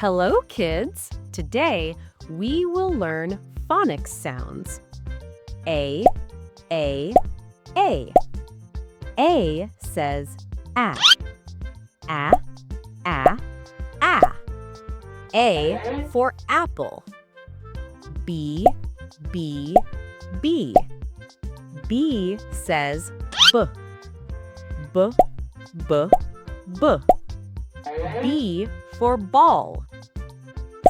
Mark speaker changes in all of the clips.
Speaker 1: Hello, kids! Today, we will learn phonics sounds. A, A, A. A says A. A, A, A. A for apple. B, B, B. B says B. B, B, B. B for ball.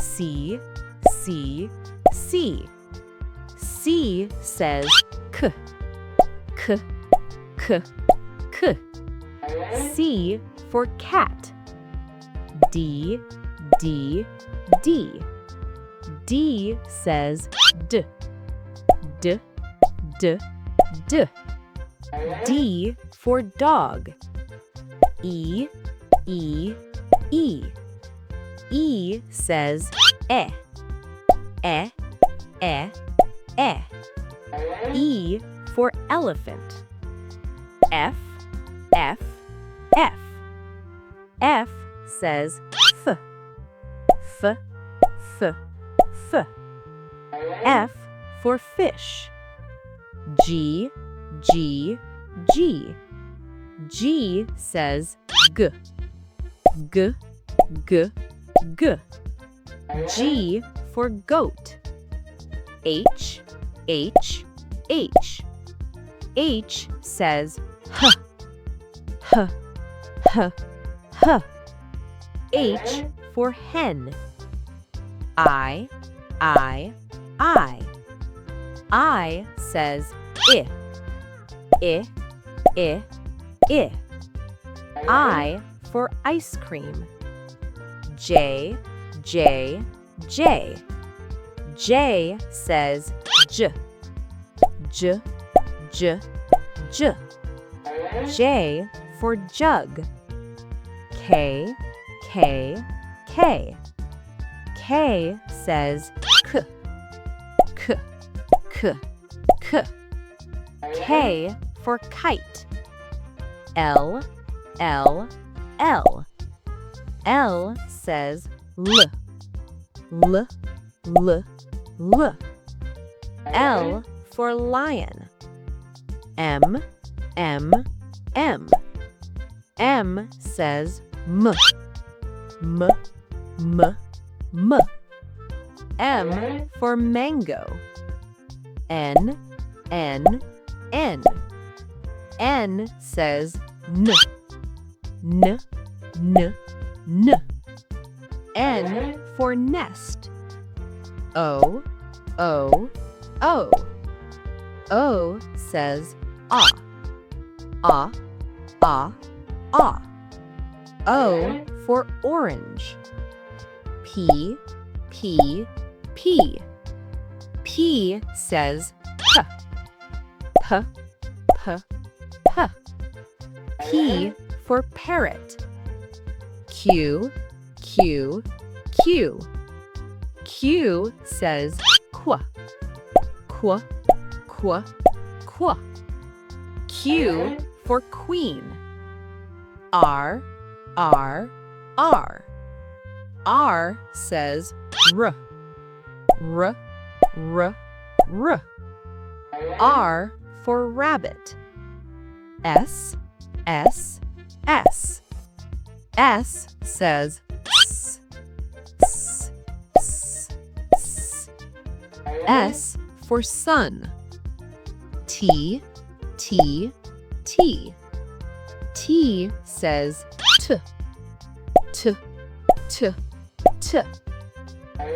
Speaker 1: C, C, C. C says K. K, K, K. C for cat. D, D, D. D says D. D, D, D. D for dog. E, E, E. E says E. E, E, E. E for elephant. F, F, F. F says F. F, F, F. F for fish. G, G, G. G says G. G, G, G. G for goat. H, H, H. H says H. H, H, H. H for hen. I, I, I. I says I. I, I, I. I for ice cream. J, J, J. J says J. J, J, J. J for jug. K, K, K. K says K. K, K, K. K for kite. L, L, L. L says L. L, L, L. L for lion. M, M, M. M says M. M, M, M. M for mango. N, N, N. N says N. N, N, N. N for nest. O, O, O. O says Ah. Ah, Ah, Ah. O for orange. P, P, P. P says P. P, P, P. P for parrot. Q, Q, Q. Q says Qu. Qu, Qu, Qu. Q for queen. R, R, R. R says R. R, R, R. R for rabbit. S, S, S. S says S, S, S, S. S for sun. T, T, T. T says T. T, T, T.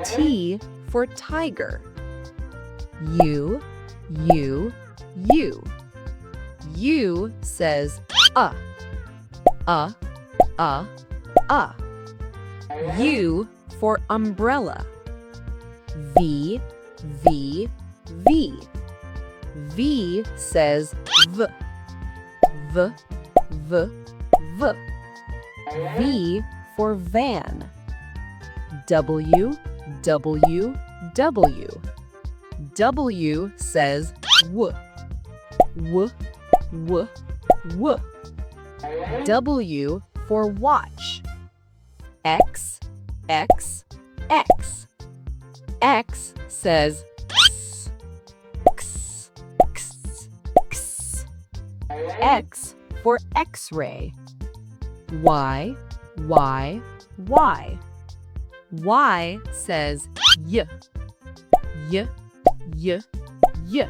Speaker 1: T for tiger. U, U, U. U says U. U for umbrella. V, V, V. V says V. V, V, V. V for van. W, W, W. W says W. W, W, W. W for watch. X, X, X. X says X, X, X, X. X for X-ray. Y, Y, Y. Y says Y, Y, Y, Y.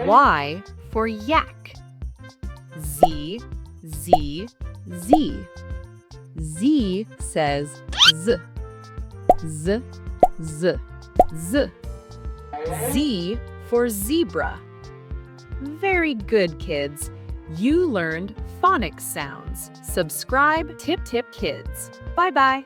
Speaker 1: Y for yak. Z, Z, Z. Z says Z, Z, Z, Z. Z for zebra. Very good, kids. You learned phonics sounds. Subscribe, Tip Kids. Bye-bye.